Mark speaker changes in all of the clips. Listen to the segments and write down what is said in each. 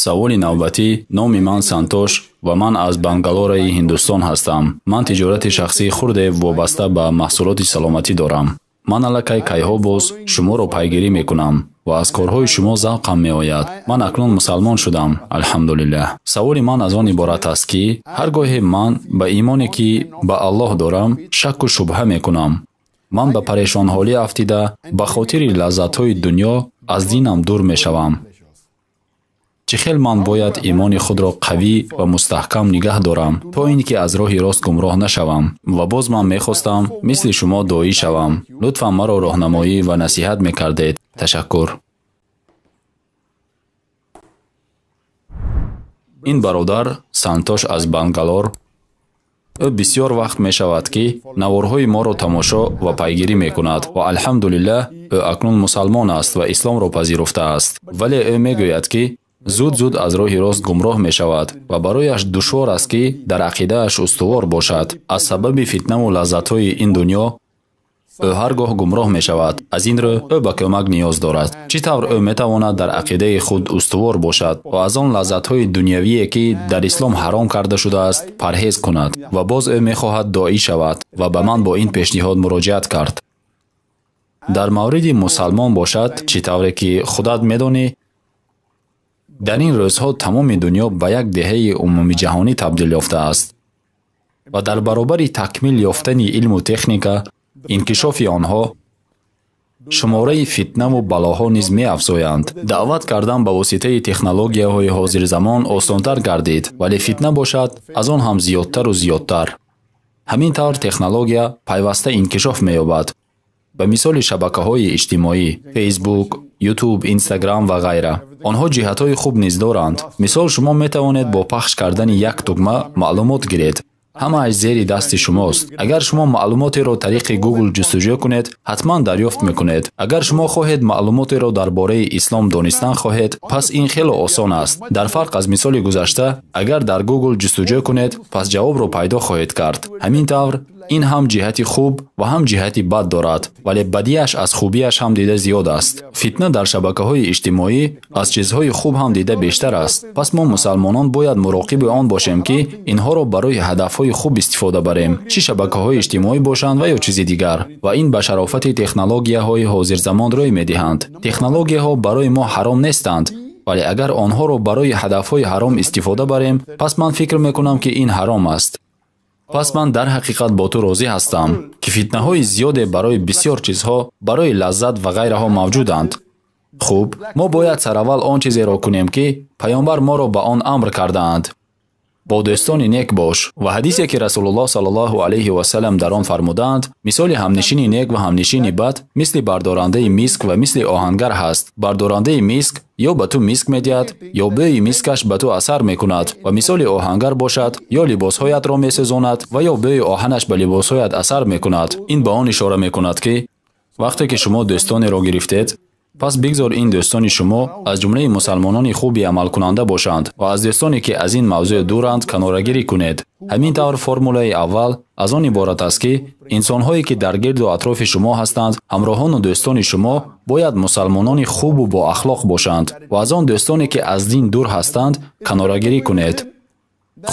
Speaker 1: саволи навбатӣ. Номи ман Сантош ва ман аз Бангалораи Ҳиндустон ҳастам. Ман тиҷорати шахсии хурде вобаста ба маҳсулоти саломатӣ дорам. ман аллакай кайҳо боз шуморо пайгирӣ мекунам ва аз корҳои шумо завқам меояд. Ман акнун мусалмон шудам, алҳамдулиллаҳ. Саволи ман аз он иборат аст, ки ҳар гоҳе ман ба имоне ки ба Аллоҳ дорам, шакку шубҳа мекунам. ман ба парешонҳолӣ афтида ба хотири лаззатҳои дунё аз динам дур мешавам. чӣ хел ман бояд имони худро қавӣ ва мустаҳкам нигаҳ дорам, то ин ки аз роҳи рост гумроҳ нашавам. Ва боз ман мехостам мисли шумо доӣ шавам. лутфан маро роҳнамоӣ ва насиҳат мекардед. ташаккур. ин бародар Сантош аз Бангалор. ӯ бисьёр вақт мешавад ки наворҳои моро тамошо ва пайгирӣ мекунад ва алҳамдулиллаҳ ӯ акнун мусалмон аст ва исломро пазируфтааст. вале ӯ мегӯяд ки зуд аз роҳи рост гумроҳ мешавад ва барояш душвор аст ки дар ақидааш устувор бошад. аз сабаби фитнаву лаззатҳои ин дунё ӯ ҳар гоҳ гумроҳ мешавад. аз ин рӯ ӯ ба кӯмак ниёз дорад. чӣ тавр ӯ метавонад дар ақидаи худ устувор бошад ва аз он лаззатҳои дунявие ки дар ислом ҳаром карда шудааст парҳез кунад? ва боз ӯ мехоҳад доӣ шавад ва ба ман бо ин пешниҳод муроҷиат кард. дар мавриди мусалмон бошад, чӣ тавре ки худат медонӣ, дар ин рӯзҳо тамоми дунё ба як деҳаи умумиҷаҳонӣ табдил ёфтааст ва дар баробари такмил ёфтани илму техника, инкишофи онҳо, шумораи фитнаву балоҳо низ меафзоянд. даъват кардан ба воситаи технологияҳои ҳозирзамон осонтар гардид, вале фитна бошад аз он ҳам зиёдтару зиёдтар. ҳамин тавр технология пайваста инкишоф меёбад. ба мисоли шабакаҳои иҷтимоӣ, фейсбук, ютуб, инстаграм ва ғайра. онҳо ҷиҳатҳои хуб низ доранд. мисол, шумо метавонед бо пахш кардани як тугма маълумот гиред. ҳамааш зери дасти шумост. агар шумо маълумотеро тариқи Google ҷустуҷӯ кунед, ҳатман дарёфт мекунед. агар шумо хоҳед маълумотеро дар бораи ислом донистан хоҳед, пас ин хеле осон аст. дар фарқ аз мисоли гузашта, агар дар Google ҷустуҷӯ кунед, пас ҷавобро пайдо хоҳед кард. ҳамин тавр ин ҳам ҷиҳати хуб ва ҳам ҷиҳати бад дорад, вале бадиаш аз хубияш ҳам дида зиёд аст. фитна дар шабакаҳои иҷтимоӣ аз чизҳои хуб ҳам дида бештар аст. пас мо мусалмонон бояд муроқиби он бошем, ки инҳоро барои ҳадафҳои хуб истифода барем, чӣ шабакаҳои иҷтимоӣ бошанд ва ё чизи дигар. ва ин ба шарофати технологияҳои ҳозирзамон рӯй медиҳанд. технологияҳо барои мо ҳаром нестанд, вале агар онҳоро барои ҳадафҳои ҳаром истифода барем, пас ман фикр мекунам, ки ин ҳаром аст. пас ман дар ҳақиқат бо ту розӣ ҳастам, ки фитнаҳои зиёде барои бисьёр чизҳо, барои лаззат ва ғайраҳо мавҷуданд. хуб, мо бояд сараввал он чизеро кунем, ки паёнбар моро ба он амр кардаанд. бо дӯстони нек бош. ва ҳадисе ки Расулуллоҳ саллаллоҳу алайҳи ва саллам дар он фармудаанд, мисоли ҳамнишини нек ва ҳамнишини бад мисли бардорандаи миск ва мисли оҳангар ҳаст. бардорандаи миск ё ба ту миск медиҳад, ё бӯи мискаш ба ту асар мекунад ва мисоли оҳангар бошад, ё либосҳоятро месӯзонад ва ё бӯи оҳанаш ба либосҳоят асар мекунад. ин ба он ишора мекунад, ки вақте ки шумо дӯстонеро гирифтед, пас бигзор ин дӯстони шумо аз ҷумлаи мусалмонони хуби амалкунанда бошанд ва аз дӯстоне ки аз ин мавзӯъ дуранд канорагирӣ кунед. ҳамин тавр формулаи аввал аз он иборат аст, ки инсонҳое ки дар гирду атрофи шумо ҳастанд, ҳамроҳону дӯстони шумо бояд мусалмонони хубу боахлоқ бошанд ва аз он дӯстоне ки аз дин дур ҳастанд канорагирӣ кунед.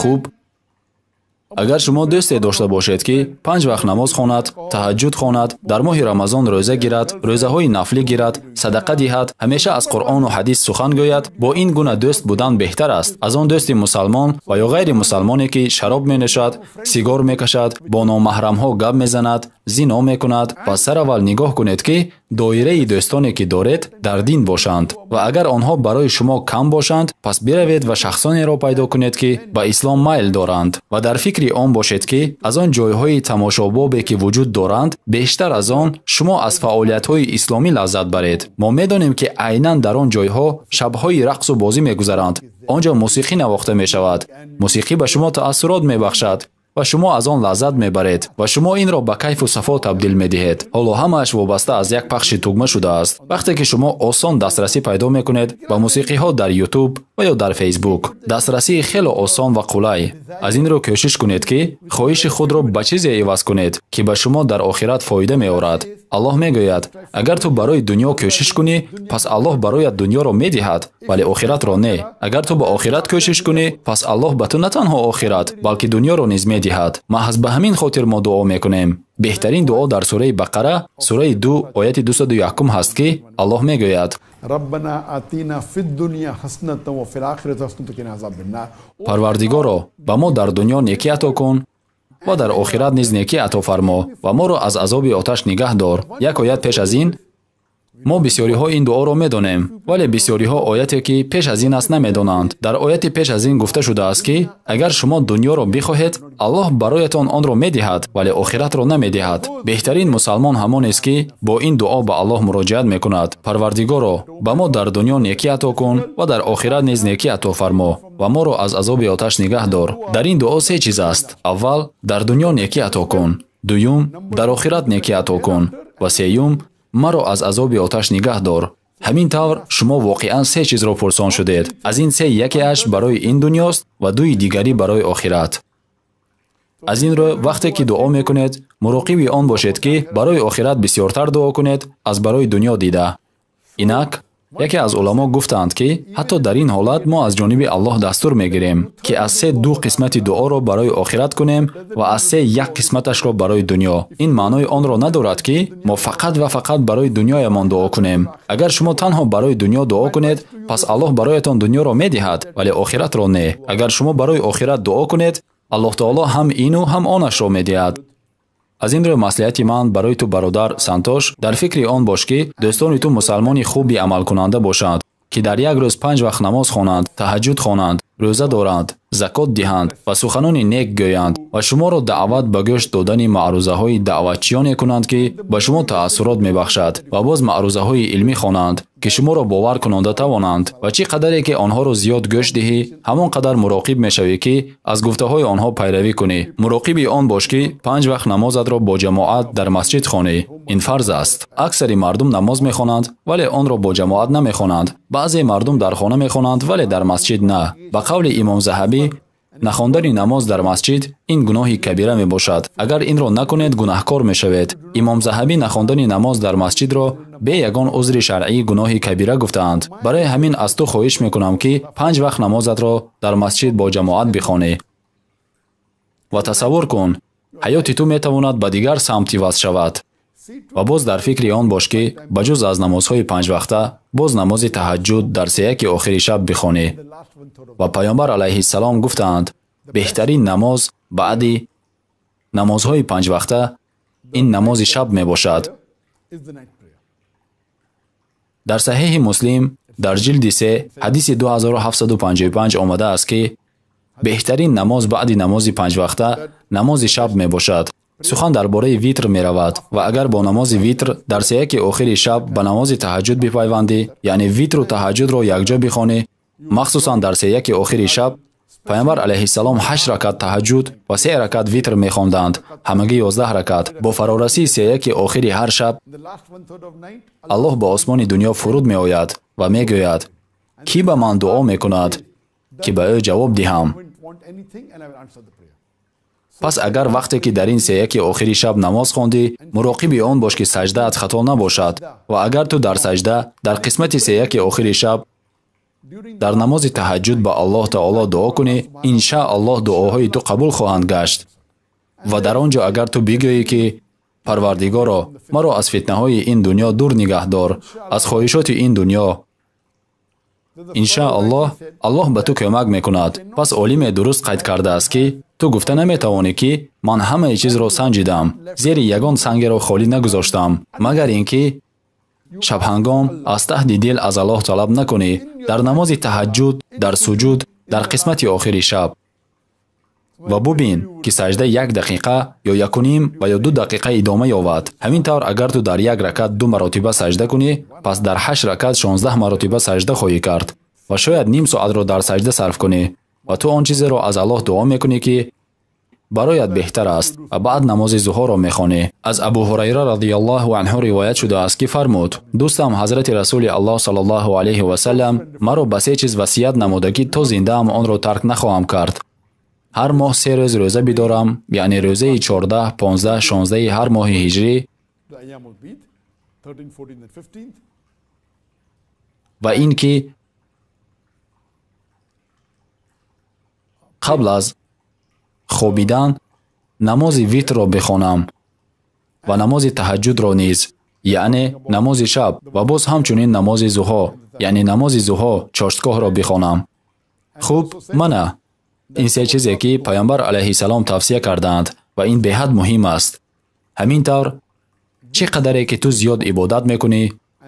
Speaker 1: хуб, агар шумо дӯсте дошта бошед, ки 5 вақт намоз хонад, таҳаҷҷуд хонад, дар моҳи Рамазон рӯза гирад, рӯзаҳои нафлӣ гирад, садақа диҳад, ҳамеша аз Қуръону ҳадис сухан гӯяд, бо ин гуна дӯст будан беҳтар аст аз он дӯсти мусалмон ва ё ғайри мусалмоне ки шароб менӯшад, сигор мекашад, бо номаҳрамҳо гап мезанад, зино мекунад. пас сараввал нигоҳ кунед, ки доираи дӯстоне ки доред дар дин бошанд ва агар онҳо барои шумо кам бошанд, пас биравед ва шахсонеро пайдо кунед, ки ба ислом майл доранд ва дар фикри он бошед, ки аз он ҷойҳои тамошобобе ки вуҷуд доранд, бештар аз он шумо аз фаъолиятҳои исломӣ лаззат баред. мо медонем, ки айнан дар он ҷойҳо шабҳои рақсу бозӣ мегузаранд. онҷо мусиқӣ навохта мешавад. мусиқӣ ба шумо таассурот мебахшад ва шумо аз он лаззат мебаред ва шумо инро ба кайфу сафо табдил медиҳед. ҳоло ҳамааш вобаста аз як пахши тугма шудааст. вақте ки шумо осон дастрасӣ пайдо мекунед ба мусиқиҳо дар YouTube, ва ё дар фейсбук. Дастрасии хело осон ва қулай. Аз ин ро кӯшиш кунед ки хоҳиши худро ба чизе иваз кунед, ки ба шумо дар охират фоида меорад. Аллоҳ мегӯяд, агар ту барои дунё кӯшиш кунӣ, пас Аллоҳ бароят дунёро медиҳад, вале охиратро не. Агар ту ба охират кӯшиш кунӣ, пас Аллоҳ ба ту на танҳо охират, балки дунёро низ медиҳад. Маҳз ба ҳамин хотир мо дуо мекунем. беҳтарин дуо дар сураи Бақара, сураи 2, ояти 201 ҳаст ки Аллоҳ мегӯяд:
Speaker 2: ربنا آتنا في الدنيا حسنة وفي الآخرة حسنة وقنا عذاب النار.
Speaker 1: Парвардигоро, ба мо дар дунё некӣ ато кун ва дар охират низ некӣ ато фармо ва моро аз азоби оташ нигаҳ дор. Як оят пеш аз ин мо бисёриҳо ин дуоро медонем, вале бисёриҳо ояте ки пеш аз ин аст намедонанд. Дар ояти пеш аз ин гуфта шудааст ки агар шумо дунёро бихоҳед, Аллоҳ бароятон онро медиҳад, вале охиратро намедиҳад. Беҳтарин мусалмон ҳамонест ки бо ин дуо ба Аллоҳ муроҷиат мекунад: Парвардигоро, ба мо дар дунё некӣ ато кун ва дар охират низ некӣ ато фармо ва моро аз азоби оташ нигаҳ дор. Дар ин дуо се чиз аст. Аввал, дар дунё некӣ ато кун. Дуюм, дар охират некӣ ато кун. Ва сеюм, маро аз азоби оташ нигаҳ дор. ҳамин тавр шумо воқеан се чизро пурсон шудед. Аз ин се якеаш барои ин дунёст ва дуи дигарӣ барои охират. аз ин рӯ вақте ки дуо мекунед, муроқиби он бошед ки барои охират бисёртар дуо кунед аз барои дунё дида. Инак яке аз уламо гуфтанд ки ҳатто дар ин ҳолат мо аз ҷониби Аллоҳ дастур мегирем ки аз се ду қисмати дуоро барои охират кунем ва аз се як қисматашро барои дунё. Ин маънои онро надорад ки мо фақат ва фақат барои дунёямон дуо кунем. Агар шумо танҳо барои дунё дуо кунед, пас Аллоҳ бароятон дунёро медиҳад, вале охиратро не. Агар шумо барои охират дуо кунед, Аллоҳ таоло ҳам ину ҳам онашро медиҳад. аз ин рӯ маслиҳати ман барои ту бародар Сантош, дар фикри он бош ки дӯстони ту мусалмони хуби амалкунанда бошанд, ки дар як рӯз 5 вақт намоз хонанд, таҳаҷҷуд хонанд, рӯза доранд, закот диҳанд ва суханони нек гӯянд ва шуморо даъват ба гӯшт додани маърузаҳои даъватчиёне кунанд ки ба шумо таассурот мебахшад ва боз маърузаҳои илмӣ хонанд ки шуморо бовар кунонда тавонанд ва чӣ қадаре ки онҳоро зиёд гӯшт диҳӣ, ҳамон қадар муроқиб мешавӣ ки аз гуфтаҳои онҳо пайравӣ кунӣ. муроқиби он бош ки 5 вақт намозатро бо ҷамоат дар масҷид хонӣ. ин фарз аст. аксари мардум намоз мехонанд, вале онро бо ҷамоат намехонанд. баъзе мардум дар хона мехонанд, вале дар масҷид на. ба қавли имом Заҳабӣ, нахондани намоз дар масҷид ин гуноҳи кабира мебошад. агар инро накунед, гунаҳкор мешавед. имом Заҳабӣ нахондани намоз дар масҷидро бе ягон узри шаръӣ гуноҳи кабира гуфтаанд. барои ҳамин аз ту хоҳиш мекунам ки 5 вақт намозатро дар масҷид бо ҷамоат бихонӣ. ва тасаввур кун, ҳаёти ту метавонад ба дигар самт иваз шавад. ва боз дар фикри он бош ки ба ҷуз аз намозҳои 5 вақта боз намози таҳаҷҷуд дар сеяки охири шаб бихонӣ. ва пайғамбар алайҳиссалом гуфтаанд: беҳтарин намоз баъди намозҳои 5 вақта ин намози шаб мебошад. дар саҳиҳи Муслим дар ҷилди 3 ҳадиси 2755 омадааст ки беҳтарин намоз баъди намози 5 вақта намози шаб мебошад. сухан дар бораи витр меравад ва агар бо намози витр дар сеяки охири шаб ба намози таҳаҷҷуд бипайвандӣ, яъне витру таҳаҷҷудро якҷо бихонӣ, махсусан дар сеяки охири шаб, пайғамбар алайҳиссалом 8 ракат таҳаҷҷуд ва 3 ракат витр мехонданд, ҳамагӣ 11 ракат. бо фарорасии сеяки охири ҳар шаб, Аллоҳ ба осмони дунё фуруд меояд ва мегӯяд: кӣ ба ман дуо мекунад, ки ба ӯ ҷавоб диҳам? пас агар вақте ки дар ин сеяки охири шаб намоз хондӣ, муроқиби он бош ки саҷдаат хато набошад. ва агар ту дар саҷда дар қисмати сеяки охири шаб дар намози таҳаҷҷуд ба Аллоҳ таоло дуо кунӣ, иншааллоҳ дуоҳои ту қабул хоҳанд гашт. ва дар он ҷо агар ту бигӯӣ ки Парвардигоро, маро аз фитнаҳои ин дунё дур нигаҳ дор, аз хоҳишоти ин дунё, иншааллоҳ Аллоҳ ба ту кӯмак мекунад. пас олиме дуруст қайд кардааст ки ту гуфта наметавонӣ ки ман ҳамаи чизро санҷидам, зери ягон сангеро холӣ нагузоштам, магар ин ки шабҳангом аз таҳди дил аз Аллоҳ талаб накунӣ, дар намози таҳаҷҷуд, дар суҷуд, дар қисмати охири шаб. ва бубин ки саҷда 1 дақиқа ё 1.5 ва ё 2 дақиқа идома ёвад. ҳамин тавр агар ту дар як ракат 2 маротиба саҷда кунӣ, пас дар 8 ракат 16 маротиба саҷда хоҳӣ кард ва шояд ним соатро дар саҷда сарф кунӣ ва ту он чизеро аз Аллоҳ дуо мекунӣ ки бароят беҳтар аст ва баъд намози зуҳурро мехонӣ. Аз Абу Ҳурайра радияллоҳу анҳу ривоят шудааст ки фармуд: дӯстам ҳазрати Расули Аллоҳ саллаллоҳу алайҳи ва саллам маро ба се чиз васият намуда ки то зиндаам онро тарк нахоҳам кард. ҳар моҳ 3 рӯз рӯза бидорам, яъне рӯзаи 14, 15, 16 ҳар моҳи ҳиҷрӣ ва ин ки қабл аз хобидан намози витрро бихонам ва намози таҳаҷҷудро низ, яъне намози шаб ва боз ҳамчунин намози зуҳо, яъне намози зуҳо чоштгоҳро бихонам. хуб, мана ин се чизе ки пайғамбар алайҳиссалом тавсия кардаанд ва ин беҳад муҳим аст. ҳамин тавр чӣ қадаре ки ту зиёд ибодат мекунӣ,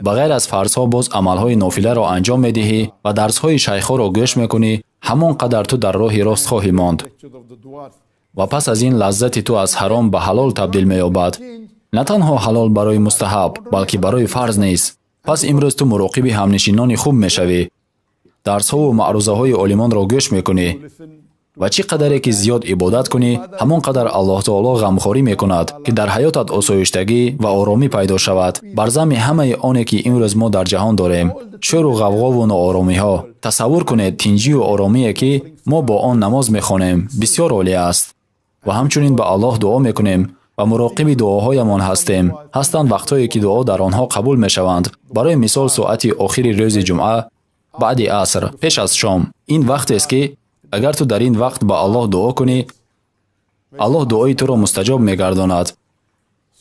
Speaker 1: ба ғайр аз фарзҳо боз амалҳои нофиларо анҷом медиҳӣ ва дарсҳои шайхҳоро гӯш мекунӣ, ҳамон қадар ту дар роҳи рост хоҳӣ монд. ва пас аз ин лаззати ту аз ҳаром ба ҳалол табдил меёбад. на танҳо ҳалол барои мустаҳаб, балки барои фарз низ. пас имрӯз ту муроқиби ҳамнишинони хуб мешавӣ, дарсҳову маърузаҳои олимонро гӯш мекунӣ ва чӣ қадаре ки зиёд ибодат кунӣ, ҳамон қадар Аллоҳ таоло ғамхорӣ мекунад ки дар ҳаётат осоиштагӣ ва оромӣ пайдо шавад. бар замми ҳамаи оне ки имрӯз мо дар ҷаҳон дорем, шӯру ғавғову нооромиҳо, тасаввур кунед тинҷию оромие ки мо бо он намоз мехонем бисёр олӣ аст ва ҳамчунин ба Аллоҳ дуо мекунем ва муроқиби дуоҳоямон ҳастем. ҳастанд вақтҳое ки дуо дар онҳо қабул мешаванд. барои мисол соати охири рӯзи ҷумъа баъди аср, пеш аз шом. ин вақтест ки агар ту дар ин вақт ба Аллоҳ дуо кунӣ, Аллоҳ дуои туро мустаҷоб мегардонад.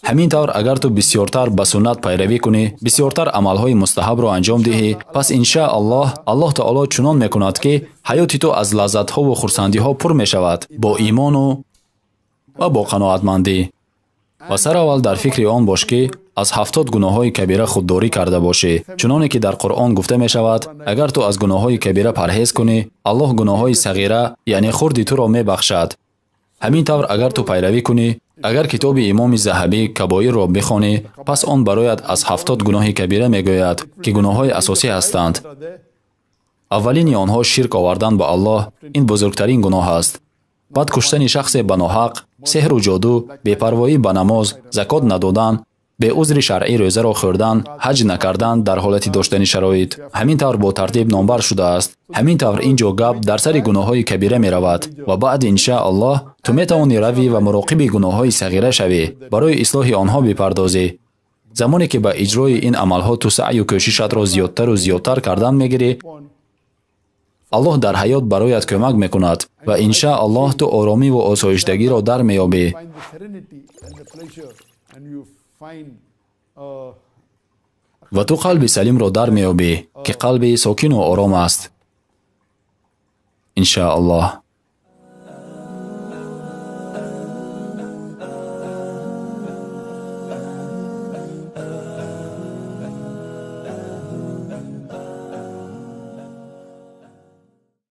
Speaker 1: ҳамин тавр агар ту бисёртар ба суннат пайравӣ кунӣ, бисёртар амалҳои мустаҳабро анҷом диҳӣ, пас иншааллоҳ Аллоҳ таоло чунон мекунад ки ҳаёти ту аз лаззатҳову хурсандиҳо пур мешавад, бо имону ва бо қаноатмандӣ. ва сараввал дар фикри он бош ки аз 70 гуноҳҳои кабира худдорӣ карда бошӣ. чуноне ки дар Қуръон гуфта мешавад, агар ту аз гуноҳҳои кабира парҳез кунӣ, Аллоҳ гуноҳҳои сағира, яъне хурди туро мебахшад. ҳамин тавр агар ту пайравӣ кунӣ, агар китоби имоми Заҳабӣ Кабоирро бихонӣ, пас он бароят аз 70 гуноҳи кабира мегӯяд ки гуноҳҳои асосӣ ҳастанд. аввалини онҳо ширк овардан ба Аллоҳ, ин бузургтарин гуноҳ аст. баъд куштани шахсе ба ноҳақ, сеҳру ҷоду, бепарвоӣ ба намоз, закот надодан, беузри шаръӣ рӯзаро хӯрдан, ҳаҷ накардан дар ҳолати доштани шароит. ҳамин тавр бо тартиб номбар шудааст. ҳамин тавр ин ҷо гап дар сари гуноҳҳои кабира меравад ва баъд иншааллоҳ ту метавонӣ равӣ ва муроқиби гуноҳҳои сағира шавӣ, барои ислоҳи онҳо бипардозӣ. замоне ки ба иҷрои ин амалҳо ту саъю кӯшишатро зиёдтару зиёдтар кардан мегирӣ, Аллоҳ дар ҳаёт бароят кӯмак мекунад ва иншааллоҳ ту оромиву осоиштагиро дар меёбӣ. ва ту қалби салимро дар меёбӣ ки қалби сокину ором аст. иншааллоҳ.